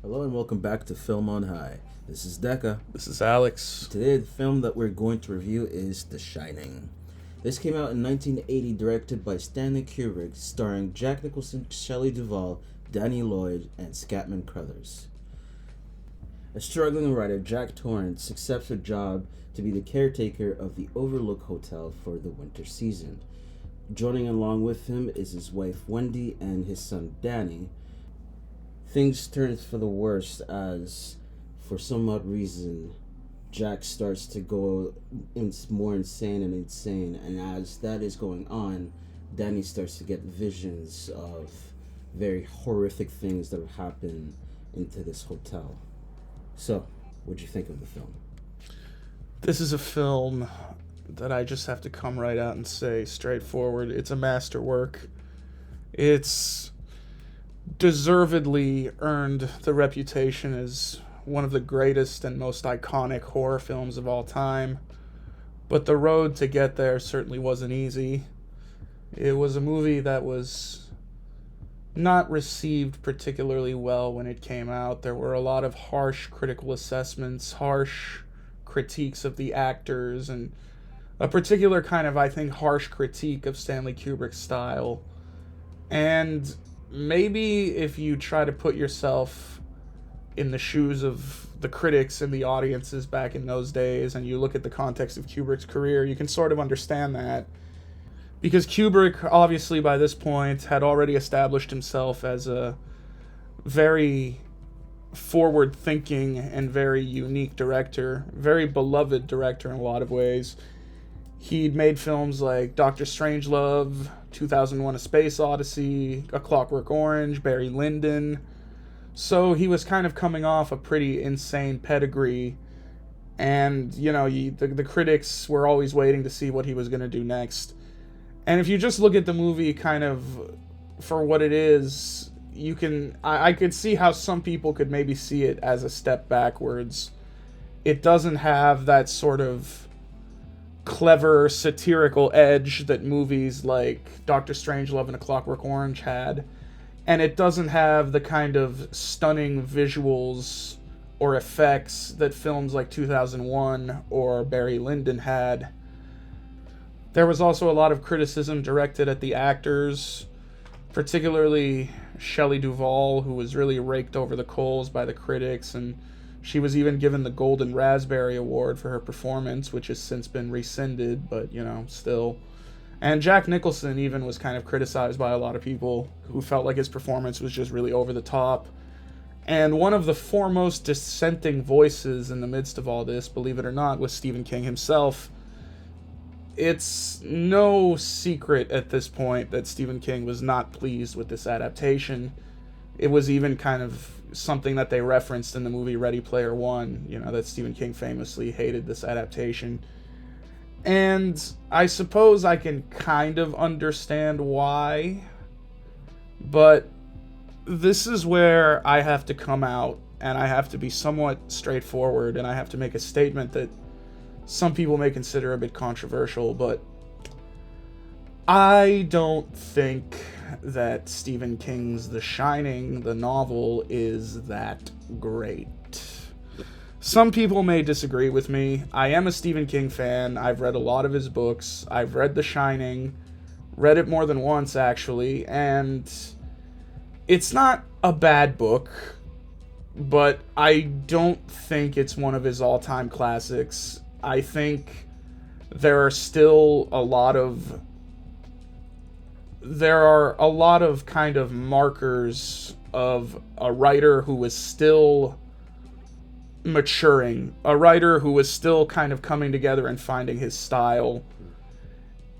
Hello and welcome back to Film on High. This is Decca. This is Alex. Today the film that we're going to review is The Shining. This came out in 1980, directed by Stanley Kubrick, starring Jack Nicholson, Shelley Duvall, Danny Lloyd, and Scatman Crothers. A struggling writer, Jack Torrance accepts a job to be the caretaker of the Overlook Hotel for the winter season. Joining along with him is his wife Wendy and his son Danny. Things turn for the worst as, for some odd reason, Jack starts to go more insane, and as that is going on, Danny starts to get visions of very horrific things that have happened into this hotel. So, what'd you think of the film? This is a film that I just have to come right out and say straightforward. It's a masterwork. It's deservedly earned the reputation as one of the greatest and most iconic horror films of all time. But the road to get there certainly wasn't easy. It was a movie that was not received particularly well when it came out. There were a lot of harsh critical assessments, harsh critiques of the actors, and a particular kind of, I think, harsh critique of Stanley Kubrick's style. And maybe if you try to put yourself in the shoes of the critics and the audiences back in those days, and you look at the context of Kubrick's career, you can sort of understand that. Because Kubrick, obviously, by this point, had already established himself as a very forward-thinking and very unique director, very beloved director in a lot of ways. He'd made films like Dr. Strangelove, 2001: A Space Odyssey, A Clockwork Orange, Barry Lyndon. So he was kind of coming off a pretty insane pedigree, and, you know, the critics were always waiting to see what he was going to do next. And if you just look at the movie kind of for what it is, I could see how some people could maybe see it as a step backwards. It doesn't have that sort of clever satirical edge that movies like Dr. Strangelove and A Clockwork Orange had, and it doesn't have the kind of stunning visuals or effects that films like 2001 or Barry Lyndon had. There was also a lot of criticism directed at the actors, particularly Shelley Duvall, who was really raked over the coals by the critics, and she was even given the Golden Raspberry Award for her performance, which has since been rescinded, but, you know, still. And Jack Nicholson even was kind of criticized by a lot of people who felt like his performance was just really over the top. And one of the foremost dissenting voices in the midst of all this, believe it or not, was Stephen King himself. It's no secret at this point that Stephen King was not pleased with this adaptation. It was even kind of something that they referenced in the movie Ready Player One, you know, that Stephen King famously hated this adaptation. And I suppose I can kind of understand why, but this is where I have to come out and I have to be somewhat straightforward, and I have to make a statement that some people may consider a bit controversial, but I don't think that Stephen King's The Shining, the novel, is that great. Some people may disagree with me. I am a Stephen King fan. I've read a lot of his books. I've read The Shining, read it more than once, actually, and it's not a bad book, but I don't think it's one of his all-time classics. I think there are a lot of kind of markers of a writer who was still maturing, a writer who was still kind of coming together and finding his style.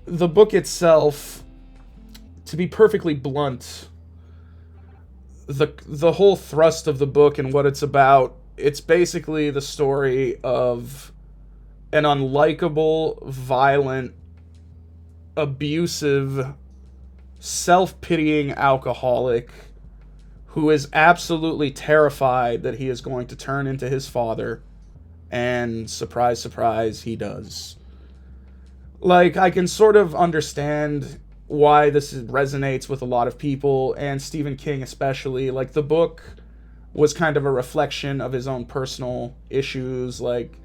The book itself, to be perfectly blunt, the whole thrust of the book and what it's about, it's basically the story of an unlikable, violent, abusive, self-pitying alcoholic who is absolutely terrified that he is going to turn into his father, and surprise, surprise, he does. Like, I can sort of understand why this resonates with a lot of people, and Stephen King especially. Like, the book was kind of a reflection of his own personal issues, like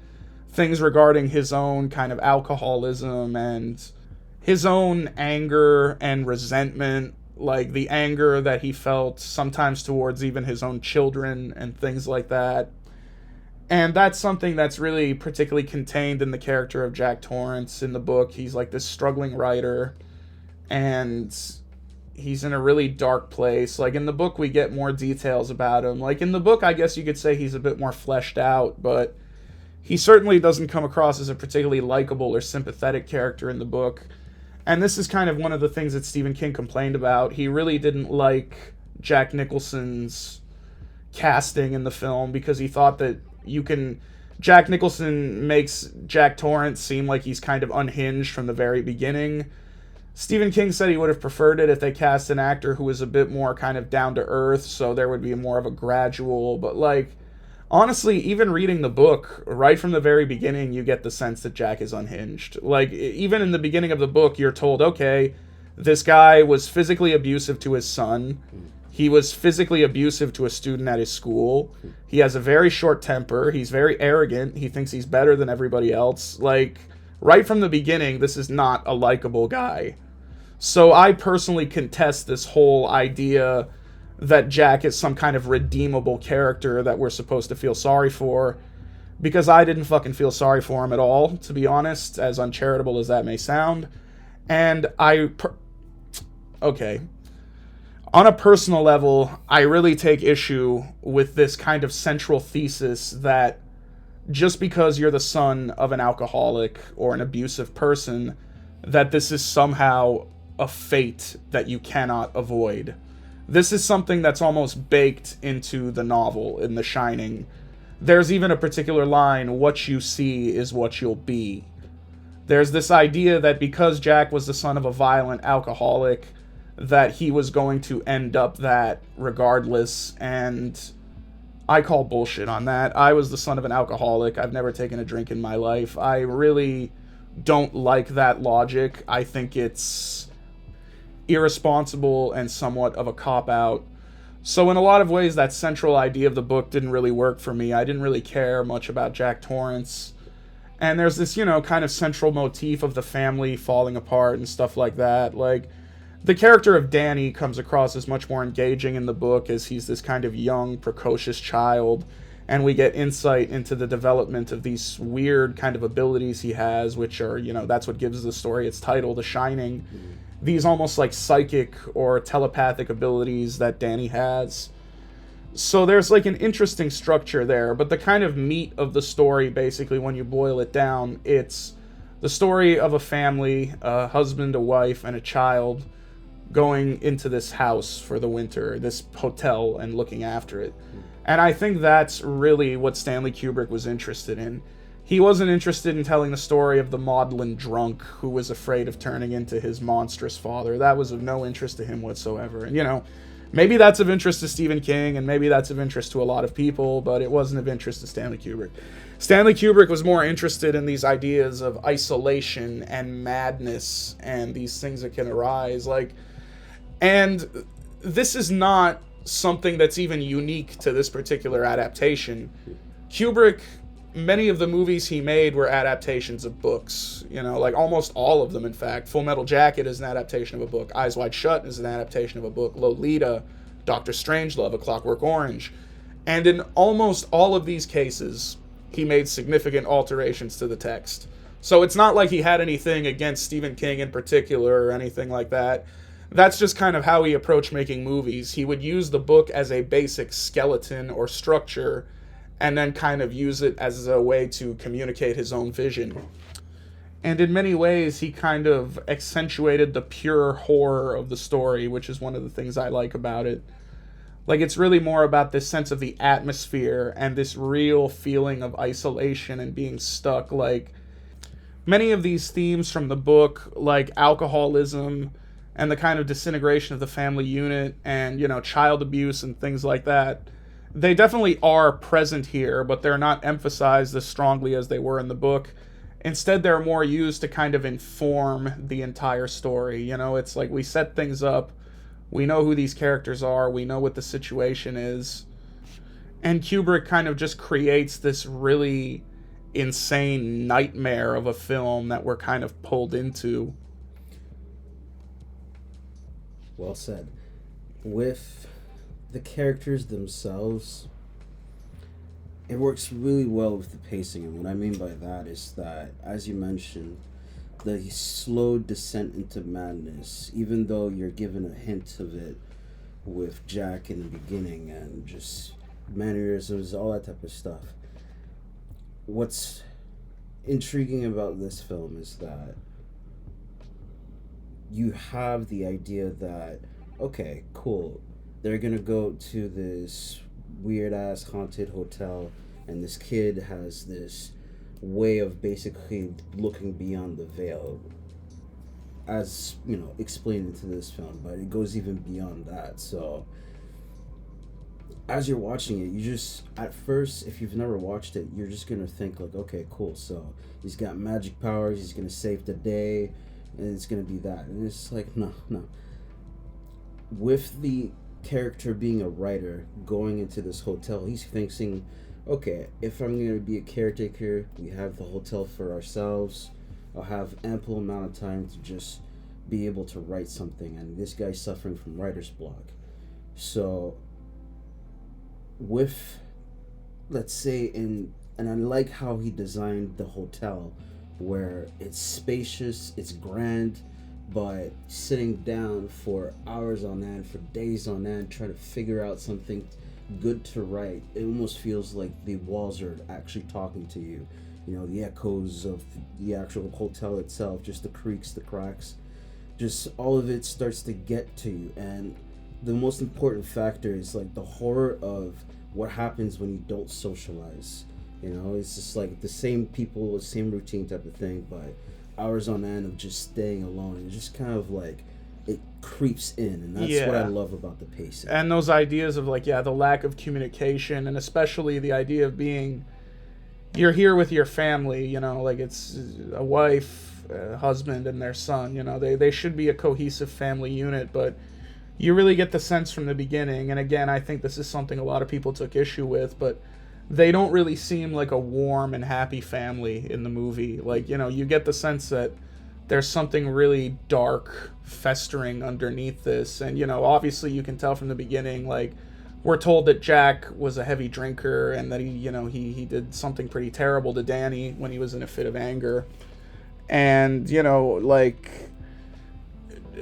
things regarding his own kind of alcoholism and his own anger and resentment, like the anger that he felt sometimes towards even his own children and things like that. And that's something that's really particularly contained in the character of Jack Torrance in the book. He's like this struggling writer, and he's in a really dark place. Like in the book, we get more details about him. Like in the book, I guess you could say he's a bit more fleshed out, but he certainly doesn't come across as a particularly likable or sympathetic character in the book. And this is kind of one of the things that Stephen King complained about. He really didn't like Jack Nicholson's casting in the film because he thought that Jack Nicholson makes Jack Torrance seem like he's kind of unhinged from the very beginning. Stephen King said he would have preferred it if they cast an actor who was a bit more kind of down to earth, so there would be more of a gradual, but like, honestly, even reading the book, right from the very beginning, you get the sense that Jack is unhinged. Like, even in the beginning of the book, you're told, okay, this guy was physically abusive to his son. He was physically abusive to a student at his school. He has a very short temper. He's very arrogant. He thinks he's better than everybody else. Like, right from the beginning, this is not a likable guy. So I personally contest this whole idea that Jack is some kind of redeemable character that we're supposed to feel sorry for, because I didn't fucking feel sorry for him at all, to be honest, as uncharitable as that may sound. And okay. On a personal level, I really take issue with this kind of central thesis that just because you're the son of an alcoholic or an abusive person, that this is somehow a fate that you cannot avoid. This is something that's almost baked into the novel, in The Shining. There's even a particular line, "What you see is what you'll be." There's this idea that because Jack was the son of a violent alcoholic, that he was going to end up that regardless, and I call bullshit on that. I was the son of an alcoholic. I've never taken a drink in my life. I really don't like that logic. I think it's irresponsible and somewhat of a cop-out. So in a lot of ways, that central idea of the book didn't really work for me. I didn't really care much about Jack Torrance. And there's this, kind of central motif of the family falling apart and stuff like that. Like, the character of Danny comes across as much more engaging in the book, as he's this kind of young, precocious child, and we get insight into the development of these weird kind of abilities he has, which are, that's what gives the story its title, The Shining. These almost like psychic or telepathic abilities that Danny has. So there's like an interesting structure there, but the kind of meat of the story, basically, when you boil it down, it's the story of a family, a husband, a wife, and a child going into this house for the winter, this hotel, and looking after it. And I think that's really what Stanley Kubrick was interested in. He wasn't interested in telling the story of the maudlin drunk who was afraid of turning into his monstrous father. That was of no interest to him whatsoever. And, maybe that's of interest to Stephen King, and maybe that's of interest to a lot of people, but it wasn't of interest to Stanley Kubrick. Stanley Kubrick was more interested in these ideas of isolation and madness and these things that can arise. And this is not something that's even unique to this particular adaptation. Kubrick, many of the movies he made were adaptations of books, almost all of them, in fact. Full Metal Jacket is an adaptation of a book. Eyes Wide Shut is an adaptation of a book. Lolita, Dr. Strangelove, A Clockwork Orange. And in almost all of these cases, he made significant alterations to the text. So it's not like he had anything against Stephen King in particular or anything like that. That's just kind of how he approached making movies. He would use the book as a basic skeleton or structure, and then kind of use it as a way to communicate his own vision. And in many ways, he kind of accentuated the pure horror of the story, which is one of the things I like about it. Like, it's really more about this sense of the atmosphere and this real feeling of isolation and being stuck. Like, many of these themes from the book, like alcoholism and the kind of disintegration of the family unit and, child abuse and things like that, they definitely are present here, but they're not emphasized as strongly as they were in the book. Instead, they're more used to kind of inform the entire story. It's like we set things up, we know who these characters are, we know what the situation is, And Kubrick kind of just creates this really insane nightmare of a film that we're kind of pulled into. Well said. With the characters themselves, it works really well with the pacing. And what I mean by that is that, as you mentioned, the slow descent into madness, even though you're given a hint of it with Jack in the beginning and just mannerisms, all that type of stuff. What's intriguing about this film is that you have the idea that, okay, cool, they're gonna go to this weird ass haunted hotel, and this kid has this way of basically looking beyond the veil, as you know, explained into this film, but it goes even beyond that. So as you're watching it, you just, at first, if you've never watched it, you're just gonna think like, okay, cool, so he's got magic powers, he's gonna save the day, and it's gonna be that. And it's like, no. With the character being a writer going into this hotel, he's thinking, okay, if I'm gonna be a caretaker, we have the hotel for ourselves, I'll have ample amount of time to just be able to write something. And this guy's suffering from writer's block. So with, let's say, and I like how he designed the hotel, where it's spacious, it's grand, but sitting down for hours on end, for days on end, trying to figure out something good to write, it almost feels like the walls are actually talking to you. You know, the echoes of the actual hotel itself, just the creaks, the cracks, just all of it starts to get to you. And the most important factor is like the horror of what happens when you don't socialize. You know, it's just like the same people, the same routine type of thing, but hours on end of just staying alone. And just kind of like, it creeps in, and that's what I love about the pacing. And those ideas of like, the lack of communication, and especially the idea of being, you're here with your family, you know, like it's a wife, a husband, and their son, you know, they should be a cohesive family unit, but you really get the sense from the beginning, and again, I think this is something a lot of people took issue with, but they don't really seem like a warm and happy family in the movie. Like, you know, you get the sense that there's something really dark festering underneath this. And, you know, obviously you can tell from the beginning, like, we're told that Jack was a heavy drinker and that he did something pretty terrible to Danny when he was in a fit of anger. And, you know, like,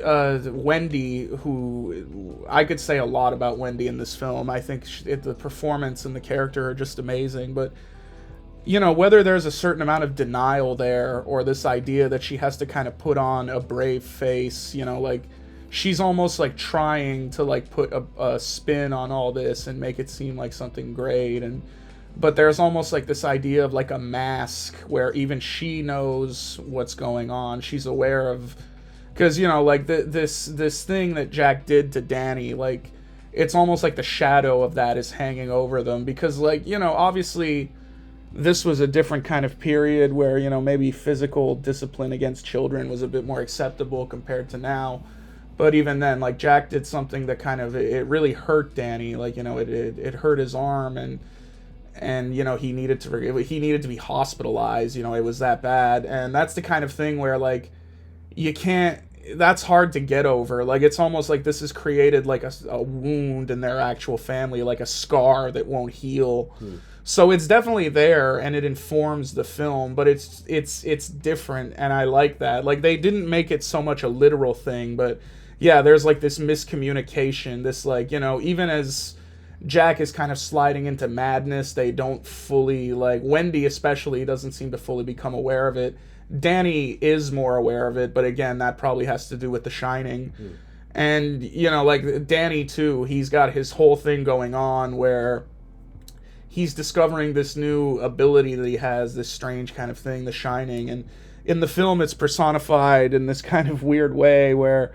Wendy, who I could say a lot about Wendy in this film. I think the performance and the character are just amazing, but you know, whether there's a certain amount of denial there, or this idea that she has to kind of put on a brave face, you know, like she's almost like trying to like put a spin on all this and make it seem like something great, but there's almost like this idea of like a mask where even she knows what's going on. She's aware of, because, you know, like this thing that Jack did to Danny, like, it's almost like the shadow of that is hanging over them. Because, like, you know, obviously this was a different kind of period where, you know, maybe physical discipline against children was a bit more acceptable compared to now. But even then, like, Jack did something that kind of, it really hurt Danny. Like, you know, it hurt his arm, and you know, he needed to be hospitalized. You know, it was that bad. And that's the kind of thing where, like, that's hard to get over. Like, it's almost like this has created like a wound in their actual family, like a scar that won't heal. So it's definitely there, and it informs the film, but it's different, and I like that. Like, they didn't make it so much a literal thing, but yeah, there's like this miscommunication, this, like, you know, even as Jack is kind of sliding into madness, they don't fully, like, Wendy especially doesn't seem to fully become aware of it. Danny is more aware of it, but again, that probably has to do with The Shining. And, you know, like, Danny, too, he's got his whole thing going on where he's discovering this new ability that he has, this strange kind of thing, The Shining. And in the film, it's personified in this kind of weird way where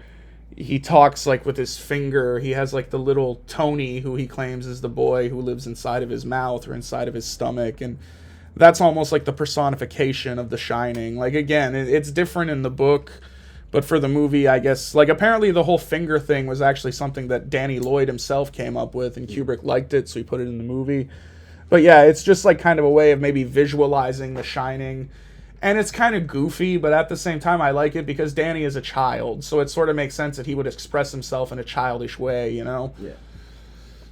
he talks, like, with his finger. He has, like, the little Tony, who he claims is the boy who lives inside of his mouth or inside of his stomach, and that's almost like the personification of The Shining. Like, again, it's different in the book, But for the movie, I guess, like, apparently the whole finger thing was actually something that Danny Lloyd himself came up with, and Kubrick liked it, so he put it in the movie. But yeah, it's just like kind of a way of maybe visualizing The Shining. And it's kind of goofy, but at the same time, I like it because Danny is a child, so it sort of makes sense that he would express himself in a childish way, you know? Yeah.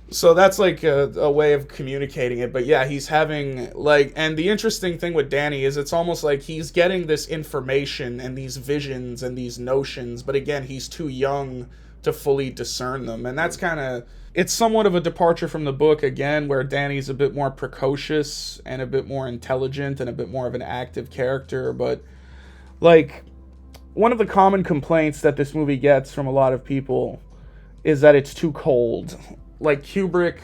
So that's like a way of communicating it. But yeah, he's having like, and the interesting thing with Danny is it's almost like he's getting this information and these visions and these notions, but again, he's too young to fully discern them. And that's kind of, it's somewhat of a departure from the book again, where Danny's a bit more precocious and a bit more intelligent and a bit more of an active character. But like, one of the common complaints that this movie gets from a lot of people is that it's too cold. Like Kubrick,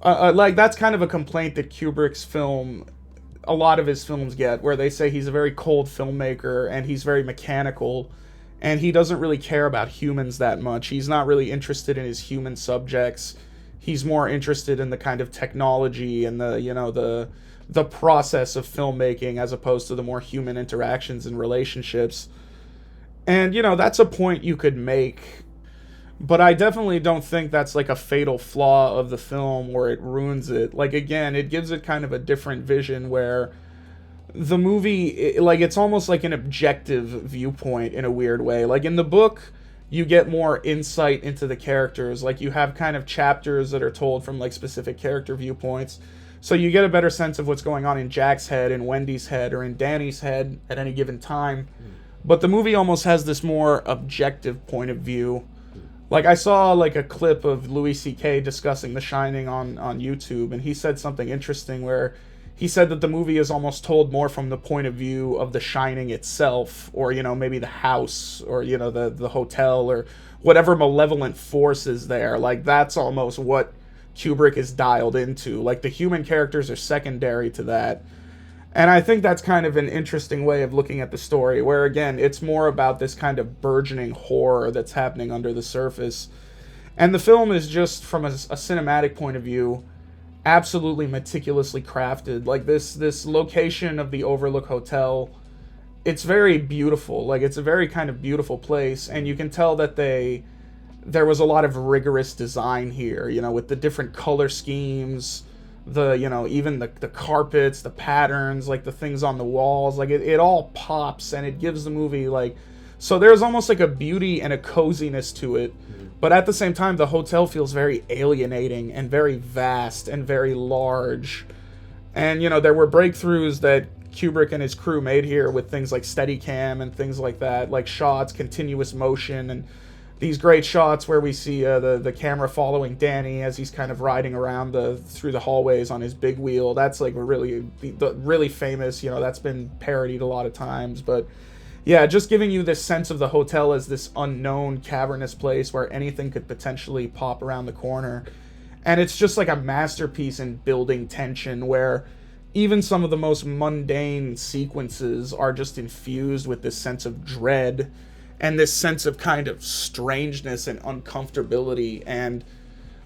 like that's kind of a complaint that Kubrick's film, a lot of his films get, where they say he's a very cold filmmaker and he's very mechanical, and he doesn't really care about humans that much. He's not really interested in his human subjects. He's more interested in the kind of technology and the, you know, the process of filmmaking as opposed to the more human interactions and relationships. And, you know, that's a point you could make. But I definitely don't think that's like a fatal flaw of the film where it ruins it. Like, again, it gives it kind of a different vision where the movie, like, it's almost like an objective viewpoint in a weird way. Like, in the book, you get more insight into the characters. Like, you have kind of chapters that are told from, like, specific character viewpoints. So you get a better sense of what's going on in Jack's head, in Wendy's head, or in Danny's head at any given time. But the movie almost has this more objective point of view. Like, I saw, like, a clip of Louis C.K. discussing The Shining on YouTube, and he said something interesting where he said that the movie is almost told more from the point of view of The Shining itself, or, you know, maybe the house, or, you know, the hotel, or whatever malevolent force is there. Like, that's almost what Kubrick is dialed into. Like, the human characters are secondary to that. And I think that's kind of an interesting way of looking at the story, where, again, it's more about this kind of burgeoning horror that's happening under the surface. And the film is just, from a cinematic point of view, absolutely meticulously crafted. Like, this location of the Overlook Hotel, it's very beautiful. Like, it's a very kind of beautiful place, and you can tell that there was a lot of rigorous design here, you know, with the different color schemes, the, you know, even the carpets, the patterns, like the things on the walls, like it all pops, and it gives the movie, like, so there's almost like a beauty and a coziness to it, but at the same time the hotel feels very alienating and very vast and very large. And, you know, there were breakthroughs that Kubrick and his crew made here with things like Steadicam and things like that, like shots, continuous motion, and these great shots where we see the camera following Danny as he's kind of riding around through the hallways on his big wheel. That's like really famous. You know, that's been parodied a lot of times. But yeah, just giving you this sense of the hotel as this unknown cavernous place where anything could potentially pop around the corner. And it's just like a masterpiece in building tension, where even some of the most mundane sequences are just infused with this sense of dread and this sense of kind of strangeness and uncomfortability and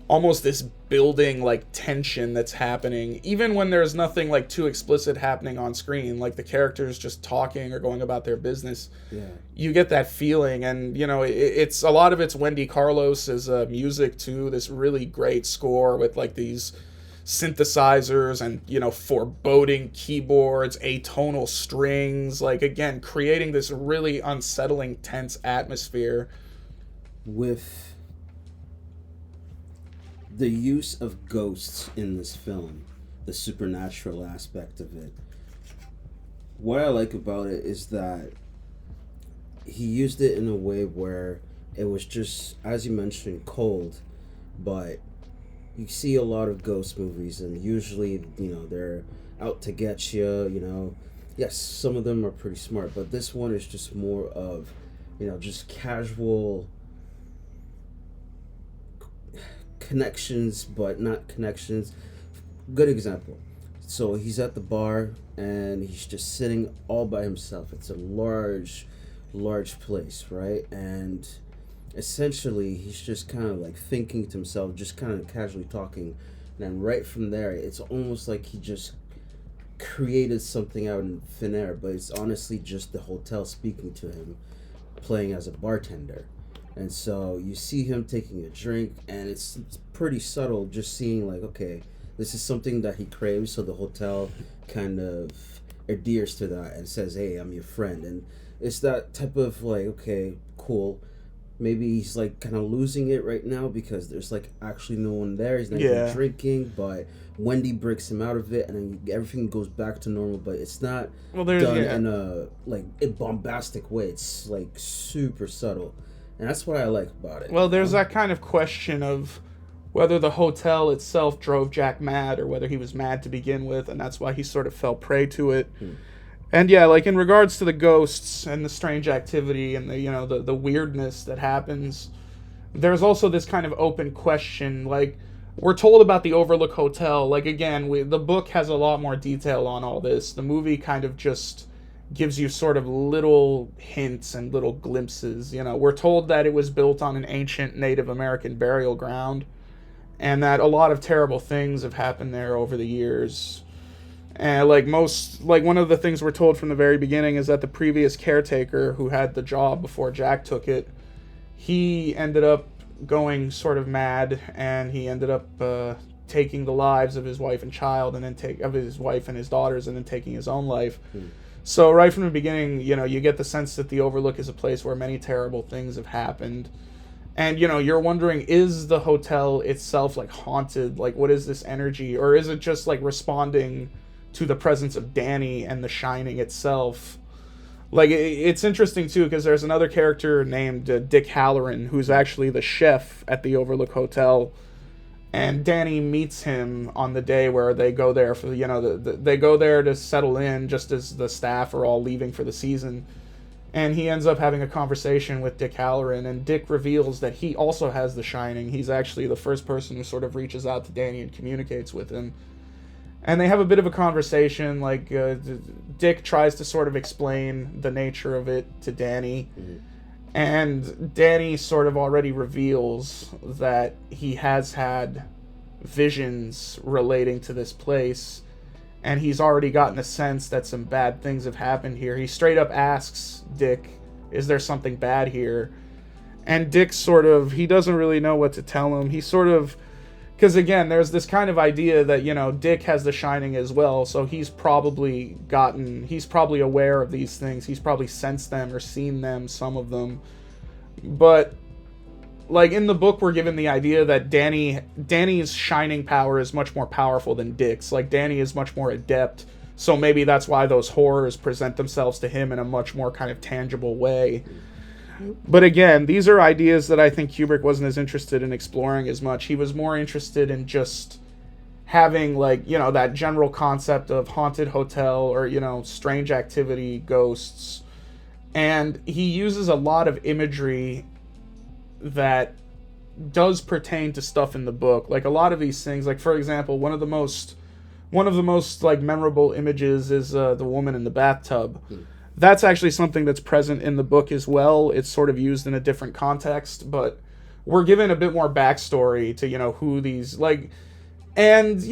almost this building like tension that's happening, even when there's nothing like too explicit happening on screen, like the characters just talking or going about their business. Yeah. You get that feeling. And, you know, it's a lot of it's Wendy Carlos's music too, this really great score with like these synthesizers and, you know, foreboding keyboards, atonal strings, like, again, creating this really unsettling, tense atmosphere. With the use of ghosts in this film, the supernatural aspect of it, what I like about it is that he used it in a way where it was just, as you mentioned, cold, but you see a lot of ghost movies, and usually, you know, they're out to get you, you know. Yes, some of them are pretty smart, but this one is just more of, you know, just casual connections, but not connections. Good example. So he's at the bar, and he's just sitting all by himself. It's a large place, right? And essentially he's just kind of like thinking to himself, just kind of casually talking, and then right from there it's almost like he just created something out in thin air, but it's honestly just the hotel speaking to him. playing as a bartender. And so you see him taking a drink, and it's pretty subtle, just seeing like, okay, this is something that he craves, so the hotel kind of adheres to that and says, hey, I'm your friend. And it's that type of like, okay, cool. Maybe he's like kind of losing it right now because there's like actually no one there. He's not even drinking, but Wendy breaks him out of it, and then everything goes back to normal. But it's not done in a like a bombastic way. It's like super subtle, and that's what I like about it. Well, there's that kind of question of whether the hotel itself drove Jack mad or whether he was mad to begin with, and that's why he sort of fell prey to it. And yeah, like in regards to the ghosts and the strange activity and the weirdness that happens, there's also this kind of open question. Like, we're told about the Overlook Hotel. Like, again, the book has a lot more detail on all this. The movie kind of just gives you sort of little hints and little glimpses. We're told that it was built on an ancient Native American burial ground, and that a lot of terrible things have happened there over the years. And one of the things we're told from the very beginning is that the previous caretaker who had the job before Jack took it, he ended up going sort of mad, and he ended up taking the lives of his wife and child, and then of his wife and his daughters, and then taking his own life. So right from the beginning, you get the sense that the Overlook is a place where many terrible things have happened. And, you're wondering, is the hotel itself, like, haunted? Like, what is this energy? Or is it just, like, responding to the presence of Danny and the Shining itself? Like, it's interesting, too, because there's another character named Dick Halloran, who's actually the chef at the Overlook Hotel. And Danny meets him on the day where they go there for, they go there to settle in just as the staff are all leaving for the season. And he ends up having a conversation with Dick Halloran, and Dick reveals that he also has the Shining. He's actually the first person who sort of reaches out to Danny and communicates with him. And they have a bit of a conversation, like, Dick tries to sort of explain the nature of it to Danny. And Danny sort of already reveals that he has had visions relating to this place, and he's already gotten a sense that some bad things have happened here. He straight up asks Dick, is there something bad here? And Dick he doesn't really know what to tell him. He sort of, because again, there's this kind of idea that, Dick has the Shining as well, so he's probably aware of these things. He's probably sensed them or seen them, some of them. But, like, in the book, we're given the idea that Danny's Shining power is much more powerful than Dick's. Like, Danny is much more adept, so maybe that's why those horrors present themselves to him in a much more kind of tangible way. But again, these are ideas that I think Kubrick wasn't as interested in exploring as much. He was more interested in just having, like, that general concept of haunted hotel or, strange activity, ghosts. And he uses a lot of imagery that does pertain to stuff in the book. Like, a lot of these things, like, for example, one of the most like memorable images is the woman in the bathtub. That's actually something that's present in the book as well. It's sort of used in a different context, but we're given a bit more backstory to, who these, like, and,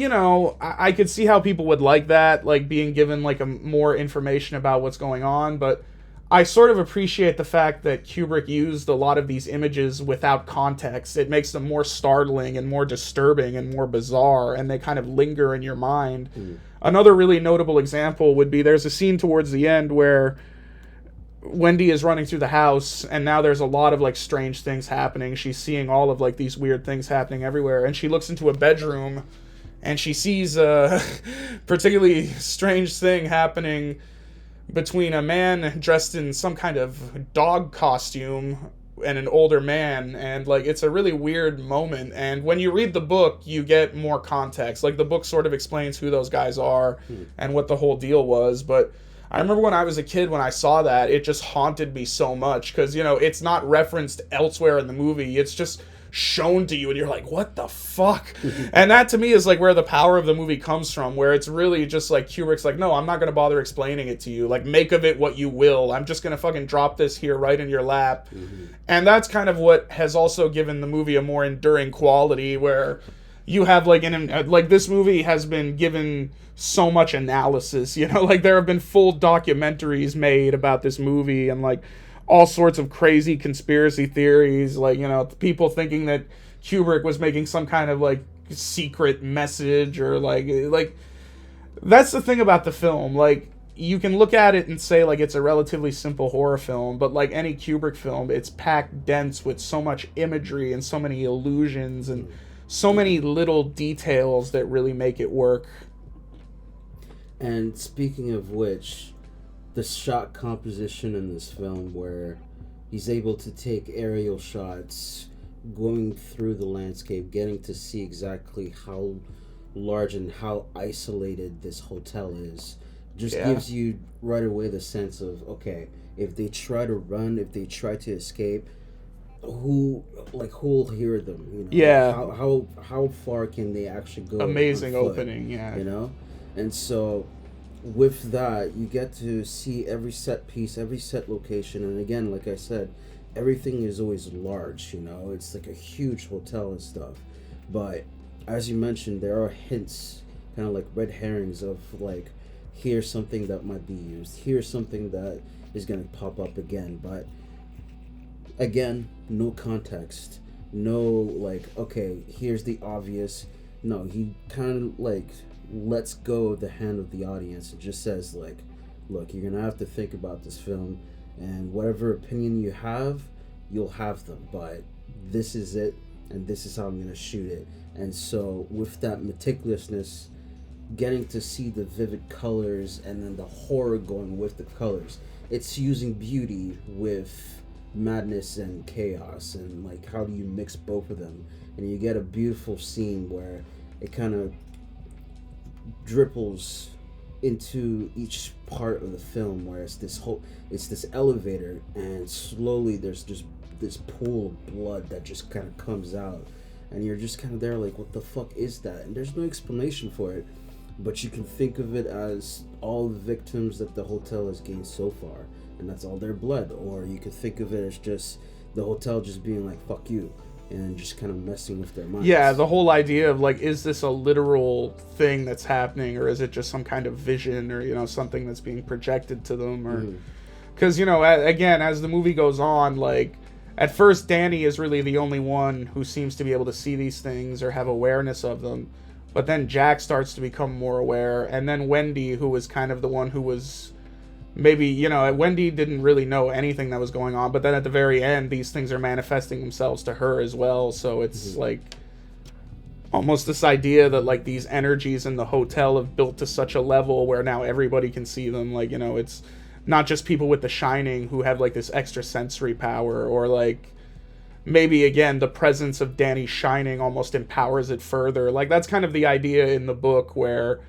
I could see how people would like that, like, being given, like, more information about what's going on, but I sort of appreciate the fact that Kubrick used a lot of these images without context. It makes them more startling and more disturbing and more bizarre, and they kind of linger in your mind. Another really notable example would be there's a scene towards the end where Wendy is running through the house, and now there's a lot of, like, strange things happening. She's seeing all of, like, these weird things happening everywhere, and she looks into a bedroom, and she sees a particularly strange thing happening between a man dressed in some kind of dog costume and an older man, and, like, it's a really weird moment. And when you read the book, you get more context. Like, the book sort of explains who those guys are and what the whole deal was. But I remember when I was a kid, when I saw that, it just haunted me so much, because, it's not referenced elsewhere in the movie. It's just shown to you, and you're like, what the fuck? And that, to me, is, like, where the power of the movie comes from, where it's really just, like, Kubrick's like, no, I'm not gonna bother explaining it to you. Like, make of it what you will. I'm just gonna fucking drop this here right in your lap. And that's kind of what has also given the movie a more enduring quality, where you have, like, this movie has been given so much analysis, like, there have been full documentaries made about this movie, and, like, all sorts of crazy conspiracy theories, like, people thinking that Kubrick was making some kind of like secret message, or like that's the thing about the film. Like, you can look at it and say like it's a relatively simple horror film, but like any Kubrick film, it's packed dense with so much imagery and so many illusions and so many little details that really make it work. And speaking of which, the shot composition in this film, where he's able to take aerial shots going through the landscape, getting to see exactly how large and how isolated this hotel is, just gives you right away the sense of, okay, if they try to run, if they try to escape, who'll hear them? How far can they actually go? Amazing opening. And so with that, you get to see every set piece, every set location, and again, like I said, everything is always large. It's like a huge hotel and stuff. But as you mentioned, there are hints, kind of like red herrings of like, here's something that might be used, here's something that is going to pop up again. But again, no context, no like, okay, here's the obvious. No, he kind of like lets go of the hand of the audience and just says like, look, you're gonna have to think about this film, and whatever opinion you have, you'll have them, but this is it, and this is how I'm gonna shoot it. And so with that meticulousness, getting to see the vivid colors and then the horror going with the colors, it's using beauty with madness and chaos, and like, how do you mix both of them? And you get a beautiful scene where it kind of dripples into each part of the film, where it's this elevator, and slowly there's just this pool of blood that just kind of comes out, and you're just kind of there like, what the fuck is that? And there's no explanation for it, but you can think of it as all the victims that the hotel has gained so far, and that's all their blood. Or you could think of it as just the hotel just being like, fuck you, and just kind of messing with their minds. Yeah, the whole idea of like, is this a literal thing that's happening, or is it just some kind of vision, or something that's being projected to them? Or because again, as the movie goes on, like, at first Danny is really the only one who seems to be able to see these things or have awareness of them, but then Jack starts to become more aware, and then Wendy, who was kind of the one who was maybe, Wendy didn't really know anything that was going on, but then at the very end, these things are manifesting themselves to her as well. So it's like almost this idea that like these energies in the hotel have built to such a level where now everybody can see them. Like, it's not just people with the Shining who have like this extra sensory power, or like maybe again the presence of Danny's Shining almost empowers it further. Like, that's kind of the idea in the book, where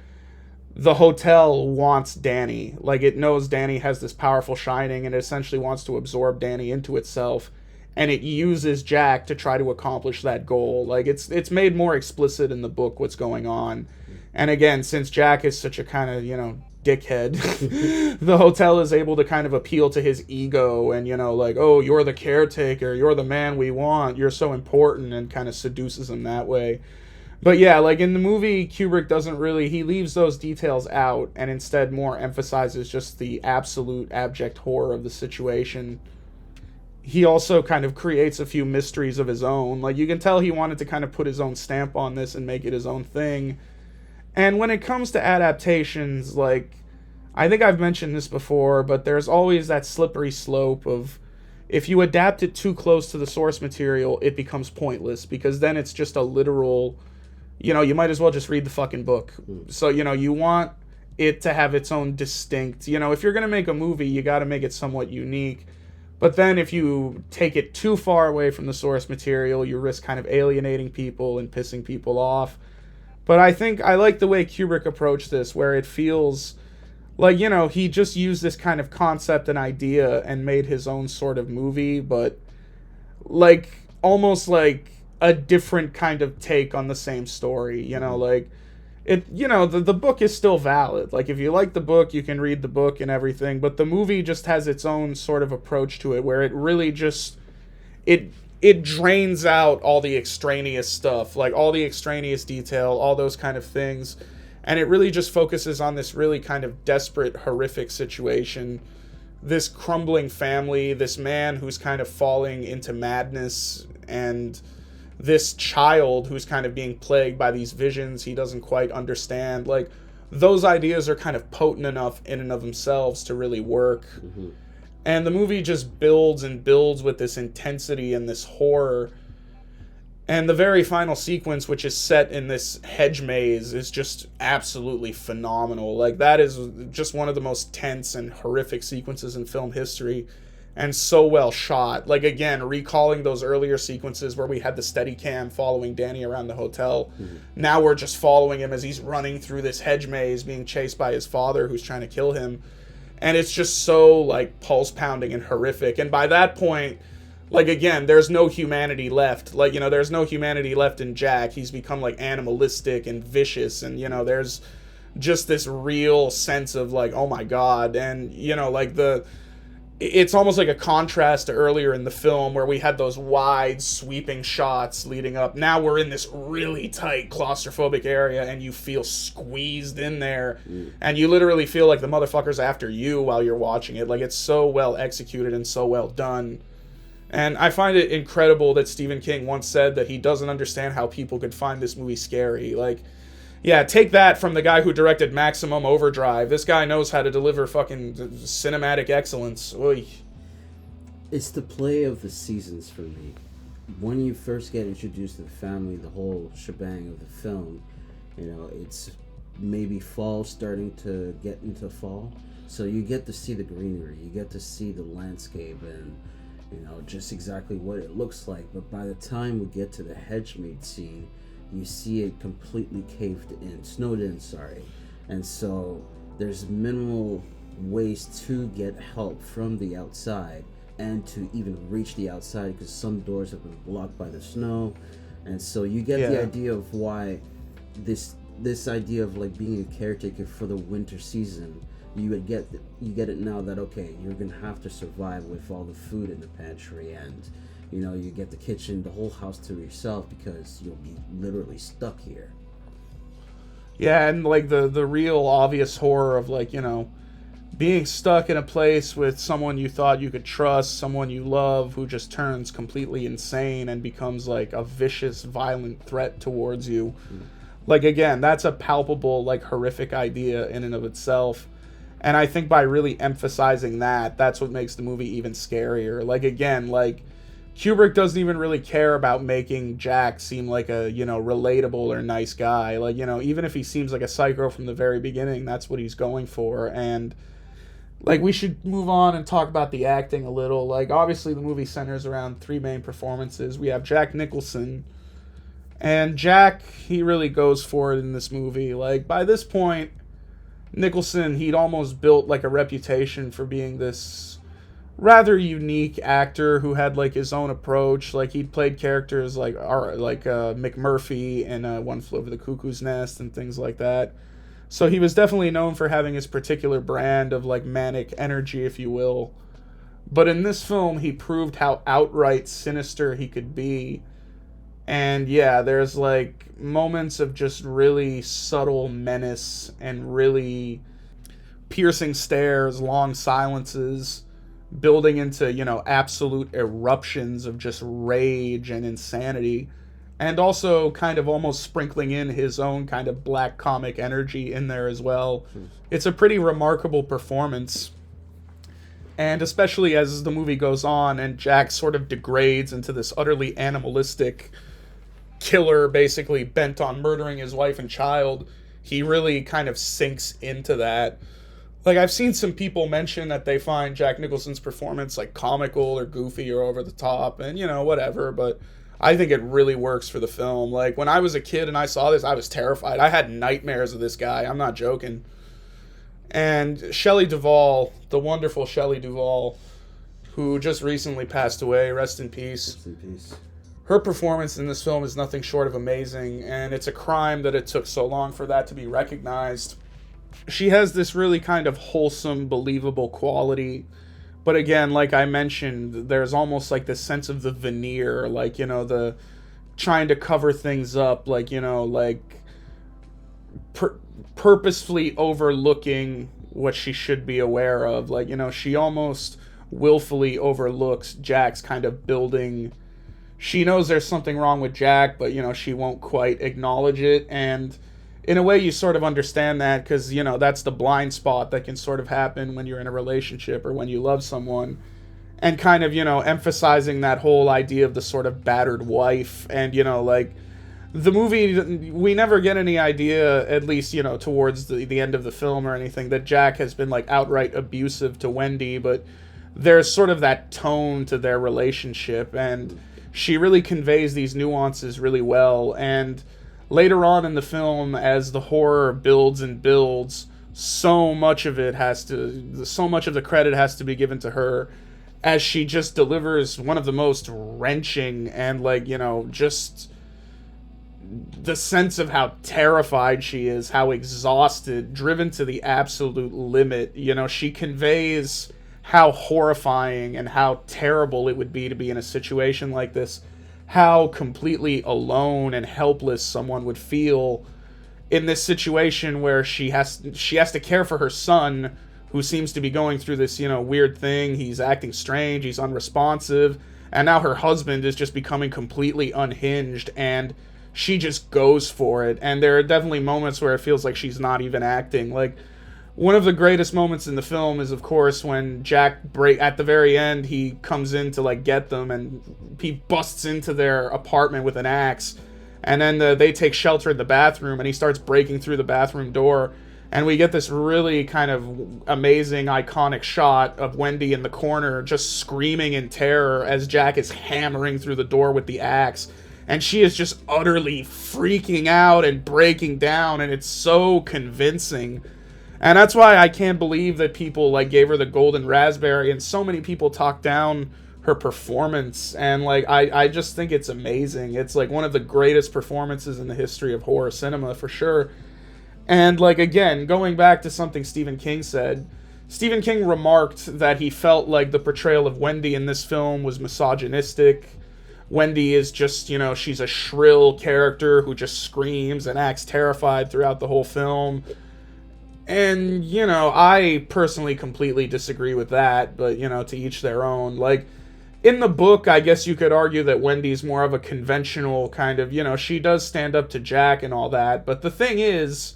the hotel wants Danny. Like, it knows Danny has this powerful Shining, and it essentially wants to absorb Danny into itself, and it uses Jack to try to accomplish that goal. Like, it's made more explicit in the book what's going on. And again, since Jack is such a kind of, dickhead, the hotel is able to kind of appeal to his ego, and like, oh, you're the caretaker, you're the man we want, you're so important, and kind of seduces him that way. But yeah, like in the movie, Kubrick doesn't really, he leaves those details out, and instead more emphasizes just the absolute abject horror of the situation. He also kind of creates a few mysteries of his own. Like, you can tell he wanted to kind of put his own stamp on this and make it his own thing. And when it comes to adaptations, like, I think I've mentioned this before, but there's always that slippery slope of, if you adapt it too close to the source material, it becomes pointless, because then it's just a literal, you might as well just read the fucking book. So, you want it to have its own distinct, if you're going to make a movie, you got to make it somewhat unique. But then if you take it too far away from the source material, you risk kind of alienating people and pissing people off. But I think I like the way Kubrick approached this, where it feels like, he just used this kind of concept and idea and made his own sort of movie, but like almost like a different kind of take on the same story, like it, the book is still valid. Like, if you like the book, you can read the book and everything, but the movie just has its own sort of approach to it, where it really just, it drains out all the extraneous stuff, like all the extraneous detail, all those kind of things, and it really just focuses on this really kind of desperate, horrific situation. this crumbling family, this man who's kind of falling into madness, and this child who's kind of being plagued by these visions he doesn't quite understand. Like, those ideas are kind of potent enough in and of themselves to really work. And the movie just builds and builds with this intensity and this horror. And the very final sequence, which is set in this hedge maze, is just absolutely phenomenal. Like, that is just one of the most tense and horrific sequences in film history, and so well shot. Like, again, recalling those earlier sequences where we had the Steadicam following Danny around the hotel. Now we're just following him as he's running through this hedge maze, being chased by his father who's trying to kill him. And it's just so, like, pulse-pounding and horrific. And by that point, like, again, there's no humanity left. Like, you know, there's no humanity left in Jack. He's become, like, animalistic and vicious. And, you know, there's just this real sense of, like, oh my God. And, you know, like, it's almost like a contrast to earlier in the film where we had those wide, sweeping shots leading up. Now we're in this really tight, claustrophobic area, and you feel squeezed in there. And you literally feel like the motherfucker's after you while you're watching it. Like, it's so well executed and so well done. And I find it incredible that Stephen King once said that he doesn't understand how people could find this movie scary. Like, yeah, take that from the guy who directed Maximum Overdrive. This guy knows how to deliver fucking cinematic excellence. Oy. It's the play of the seasons for me. When you first get introduced to the family, the whole shebang of the film, you know, it's maybe fall starting to get into fall. So you get to see the greenery, you get to see the landscape and, you know, just exactly what it looks like. But by the time we get to the hedge-maid scene, you see it completely snowed in, and so there's minimal ways to get help from the outside and to even reach the outside because some doors have been blocked by the snow. And so you get the idea of why this idea of like being a caretaker for the winter season, you get it now that okay, you're gonna have to survive with all the food in the pantry, and you know, you get the kitchen, the whole house to yourself because you'll be literally stuck here. Yeah, and like the real obvious horror of like, you know, being stuck in a place with someone you thought you could trust, someone you love, who just turns completely insane and becomes like a vicious, violent threat towards you. Like, again, that's a palpable, like, horrific idea in and of itself. And I think by really emphasizing that, that's what makes the movie even scarier. Like, again, like, Kubrick doesn't even really care about making Jack seem like a, you know, relatable or nice guy. Like, you know, even if he seems like a psycho from the very beginning, that's what he's going for. And, like, we should move on and talk about the acting a little. Like, obviously the movie centers around three main performances. We have Jack Nicholson. And Jack, he really goes for it in this movie. Like, by this point, Nicholson, he'd almost built, like, a reputation for being this rather unique actor who had like his own approach. Like, he'd played characters like McMurphy in One Flew Over the Cuckoo's Nest and things like that. So he was definitely known for having his particular brand of like manic energy, if you will. But in this film, he proved how outright sinister he could be. And yeah, there's like moments of just really subtle menace and really piercing stares, long silences, building into, you know, absolute eruptions of just rage and insanity, and also kind of almost sprinkling in his own kind of black comic energy in there as well. It's a pretty remarkable performance. And especially as the movie goes on and Jack sort of degrades into this utterly animalistic killer, basically bent on murdering his wife and child, he really kind of sinks into that. Like, I've seen some people mention that they find Jack Nicholson's performance, like, comical or goofy or over the top, and, you know, whatever, but I think it really works for the film. Like, when I was a kid and I saw this, I was terrified. I had nightmares of this guy. I'm not joking. And Shelley Duvall, the wonderful Shelley Duvall, who just recently passed away, rest in peace. Rest in peace. Her performance in this film is nothing short of amazing, and it's a crime that it took so long for that to be recognized. She has this really kind of wholesome, believable quality. But again, like I mentioned, there's almost like this sense of the veneer, like, you know, the trying to cover things up, like, you know, like purposefully overlooking what she should be aware of. Like, she almost willfully overlooks Jack's kind of building. She knows there's something wrong with Jack, but, she won't quite acknowledge it. And in a way, you sort of understand that because, that's the blind spot that can sort of happen when you're in a relationship or when you love someone. And kind of, emphasizing that whole idea of the sort of battered wife. And, like, the movie, we never get any idea, at least, towards the end of the film or anything, that Jack has been, like, outright abusive to Wendy. But there's sort of that tone to their relationship. And she really conveys these nuances really well. And later on in the film, as the horror builds and builds, so much of the credit has to be given to her, as she just delivers one of the most wrenching and, like, just the sense of how terrified she is, how exhausted, driven to the absolute limit. She conveys how horrifying and how terrible it would be to be in a situation like this, how completely alone and helpless someone would feel in this situation where she has to care for her son, who seems to be going through this, weird thing. He's acting strange, he's unresponsive, and now her husband is just becoming completely unhinged, and she just goes for it. And there are definitely moments where it feels like she's not even acting. Like, one of the greatest moments in the film is, of course, when Jack at the very end, he comes in to, like, get them, and he busts into their apartment with an axe, and then they take shelter in the bathroom, and he starts breaking through the bathroom door. And we get this really kind of amazing, iconic shot of Wendy in the corner just screaming in terror as Jack is hammering through the door with the axe. And she is just utterly freaking out and breaking down, and it's so convincing. And that's why I can't believe that people, like, gave her the golden raspberry, and so many people talk down her performance. And, like, I just think it's amazing. It's, like, one of the greatest performances in the history of horror cinema, for sure. And, like, again, going back to something Stephen King said, Stephen King remarked that he felt like the portrayal of Wendy in this film was misogynistic. Wendy is just, she's a shrill character who just screams and acts terrified throughout the whole film. And, I personally completely disagree with that, but, to each their own. Like, in the book, I guess you could argue that Wendy's more of a conventional kind of, she does stand up to Jack and all that, but the thing is,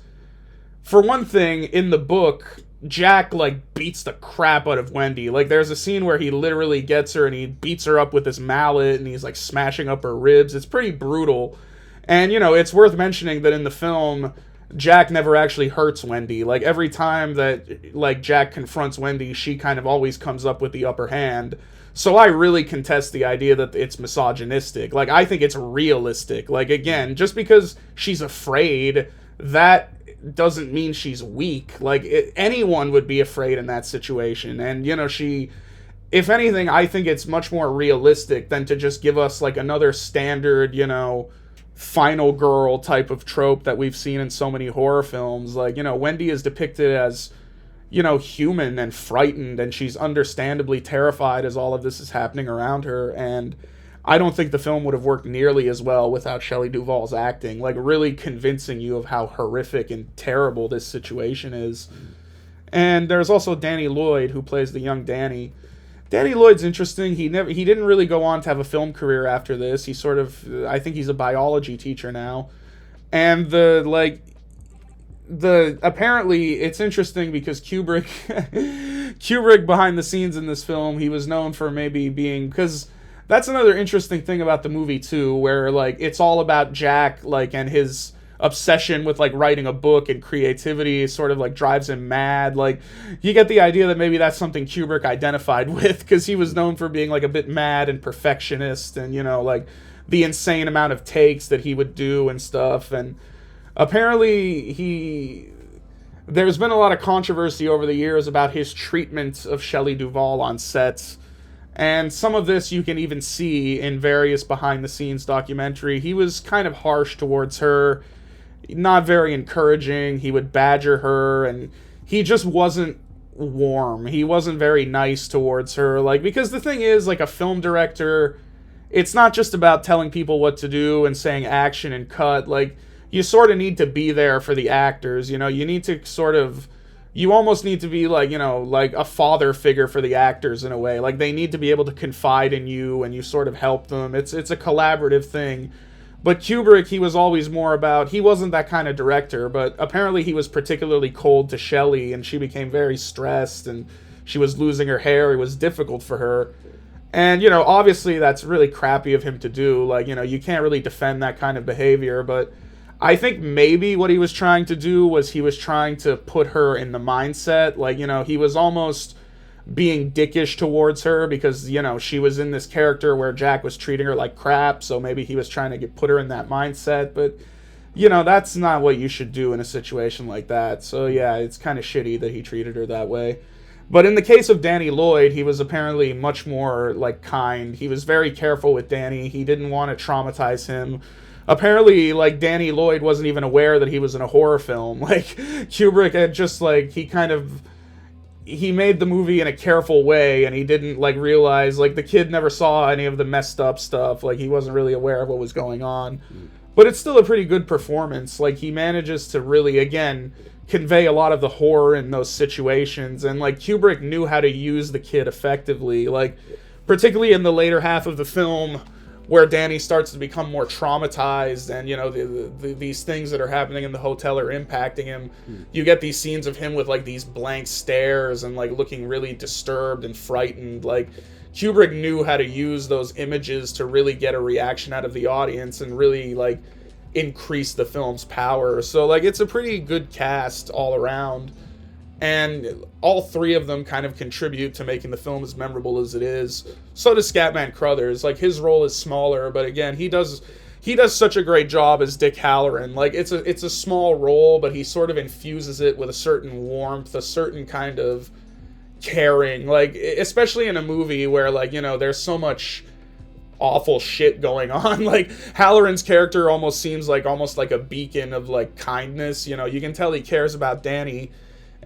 for one thing, in the book, Jack, like, beats the crap out of Wendy. Like, there's a scene where he literally gets her and he beats her up with his mallet and he's, like, smashing up her ribs. It's pretty brutal. And, it's worth mentioning that in the film, Jack never actually hurts Wendy. Like, every time that, like, Jack confronts Wendy, she kind of always comes up with the upper hand. So I really contest the idea that it's misogynistic. Like, I think it's realistic. Like, again, just because she's afraid, that doesn't mean she's weak. Like, anyone would be afraid in that situation. And, if anything, I think it's much more realistic than to just give us, like, another standard, final girl type of trope that we've seen in so many horror films. Like, Wendy is depicted as, human and frightened, and she's understandably terrified as all of this is happening around her. And I don't think the film would have worked nearly as well without Shelley Duvall's acting, like, really convincing you of how horrific and terrible this situation is. And there's also Danny Lloyd, who plays the young Danny. Danny Lloyd's interesting. He didn't really go on to have a film career after this. He sort of, I think he's a biology teacher now. And apparently it's interesting because Kubrick behind the scenes in this film, he was known for maybe being, because that's another interesting thing about the movie too, where, like, it's all about Jack, like, and his obsession with, like, writing a book and creativity sort of, like, drives him mad. Like, you get the idea that maybe that's something Kubrick identified with, because he was known for being, like, a bit mad and perfectionist, and, like, the insane amount of takes that he would do and stuff. And apparently there's been a lot of controversy over the years about his treatment of Shelley Duvall on sets. And some of this you can even see in various behind-the-scenes documentary. He was kind of harsh towards her, not very encouraging. He would badger her, and he just wasn't warm. He wasn't very nice towards her. Like, because the thing is, like, a film director, it's not just about telling people what to do and saying action and cut. Like, you sort of need to be there for the actors. You need to sort of you almost need to be like, like a father figure for the actors in a way. Like they need to be able to confide in you and you sort of help them. It's a collaborative thing. But Kubrick, he was always more about, he wasn't that kind of director, but apparently he was particularly cold to Shelley, and she became very stressed, and she was losing her hair. It was difficult for her. And, obviously that's really crappy of him to do. Like, you can't really defend that kind of behavior, but I think maybe what he was trying to do was he was trying to put her in the mindset. Like, he was almost being dickish towards her because, she was in this character where Jack was treating her like crap. So maybe he was trying to put her in that mindset. But, that's not what you should do in a situation like that. So, yeah, it's kind of shitty that he treated her that way. But in the case of Danny Lloyd, he was apparently much more, like, kind. He was very careful with Danny. He didn't want to traumatize him. Apparently, like, Danny Lloyd wasn't even aware that he was in a horror film. Like, Kubrick had just, like, he made the movie in a careful way, and he didn't, like, realize, like, the kid never saw any of the messed up stuff. Like, he wasn't really aware of what was going on. But it's still a pretty good performance. Like, he manages to really, again, convey a lot of the horror in those situations. And, like, Kubrick knew how to use the kid effectively. Like, particularly in the later half of the film, where Danny starts to become more traumatized, and these things that are happening in the hotel are impacting him. You get these scenes of him with like these blank stares and like looking really disturbed and frightened. Like Kubrick knew how to use those images to really get a reaction out of the audience and really like increase the film's power. So like it's a pretty good cast all around. And all three of them kind of contribute to making the film as memorable as it is. So does Scatman Crothers. Like, his role is smaller, but again, he does such a great job as Dick Halloran. Like, it's a small role, but he sort of infuses it with a certain warmth, a certain kind of caring. Like, especially in a movie where, like, there's so much awful shit going on. Like, Halloran's character almost seems like a beacon of, like, kindness. You can tell he cares about Danny.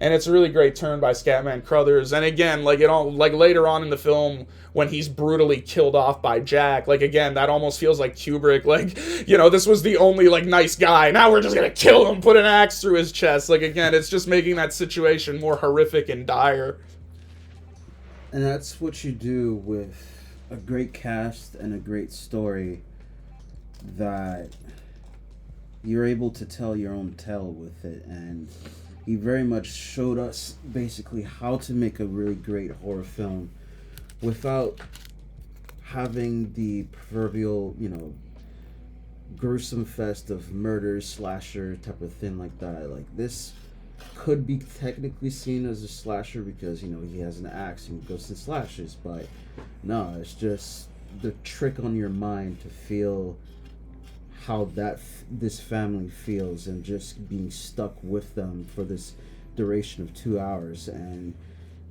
And it's a really great turn by Scatman Crothers. And again, like later on in the film, when he's brutally killed off by Jack, like again, that almost feels like Kubrick. Like, this was the only like nice guy. Now we're just gonna kill him, put an axe through his chest. Like again, it's just making that situation more horrific and dire. And that's what you do with a great cast and a great story, that you're able to tell your own tale with it. And he very much showed us basically how to make a really great horror film without having the proverbial, gruesome fest of murder, slasher type of thing like that. Like, this could be technically seen as a slasher because, he has an axe and goes and slashes, but no, it's just the trick on your mind to feel how this family feels and just being stuck with them for this duration of 2 hours. And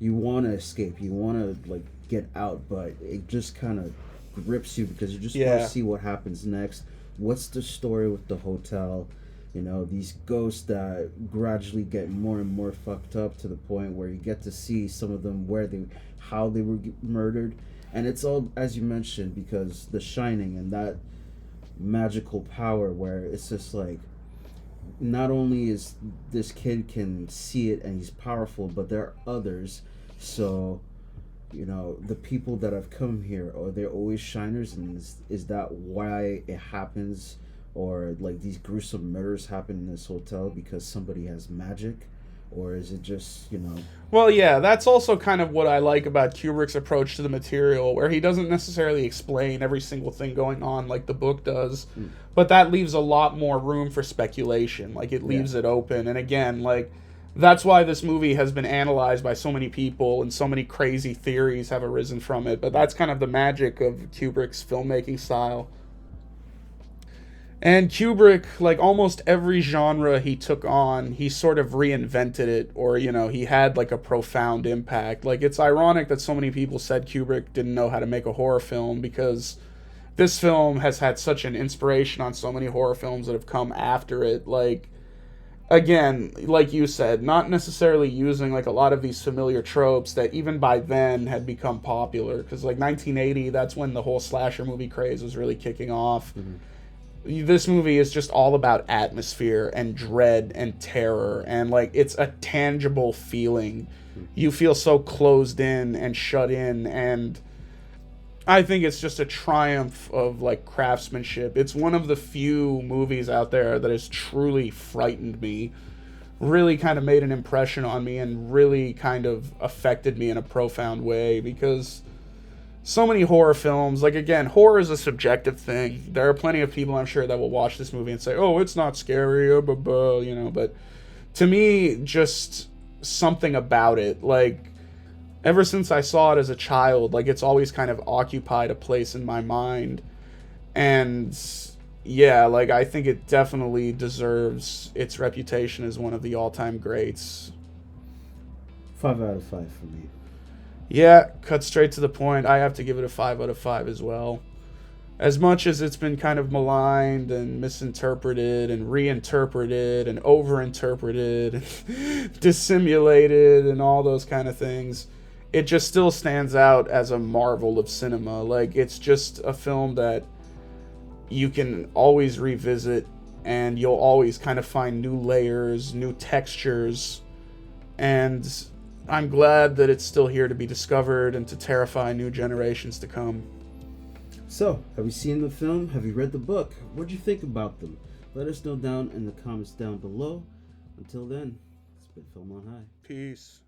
you want to escape, you want to like get out, but it just kind of grips you because you just want to see what happens next. What's the story with the hotel? These ghosts that gradually get more and more fucked up to the point where you get to see some of them how they were murdered. And it's all, as you mentioned, because The Shining and that magical power where it's just like, not only is this kid can see it and he's powerful, but there are others. So, the people that have come here, are they always shiners? And is that why it happens? Or like these gruesome murders happen in this hotel because somebody has magic? Or is it just, Well, yeah, that's also kind of what I like about Kubrick's approach to the material, where he doesn't necessarily explain every single thing going on like the book does, but that leaves a lot more room for speculation. Like, it leaves it open. And again, like, that's why this movie has been analyzed by so many people and so many crazy theories have arisen from it. But that's kind of the magic of Kubrick's filmmaking style. And Kubrick, like almost every genre he took on, he sort of reinvented it, or, he had like a profound impact. Like, it's ironic that so many people said Kubrick didn't know how to make a horror film, because this film has had such an inspiration on so many horror films that have come after it. Like, again, like you said, not necessarily using like a lot of these familiar tropes that even by then had become popular, because like 1980, that's when the whole slasher movie craze was really kicking off. this movie is just all about atmosphere and dread and terror, and like it's a tangible feeling. You feel so closed in and shut in, and I think it's just a triumph of like craftsmanship. It's one of the few movies out there that has truly frightened me, really kind of made an impression on me, and really kind of affected me in a profound way, because so many horror films, like, again, horror is a subjective thing. There are plenty of people, I'm sure, that will watch this movie and say, oh, it's not scary, but to me, just something about it, like, ever since I saw it as a child, like, it's always kind of occupied a place in my mind. And yeah, like, I think it definitely deserves its reputation as one of the all-time greats. 5 out of 5 for me. Yeah, cut straight to the point. I have to give it a 5 out of 5 as well. As much as it's been kind of maligned and misinterpreted and reinterpreted and overinterpreted and dissimulated and all those kind of things, it just still stands out as a marvel of cinema. Like, it's just a film that you can always revisit, and you'll always kind of find new layers, new textures, and I'm glad that it's still here to be discovered and to terrify new generations to come. So, have you seen the film? Have you read the book? What do you think about them? Let us know down in the comments down below. Until then, it's been Film on High. Peace.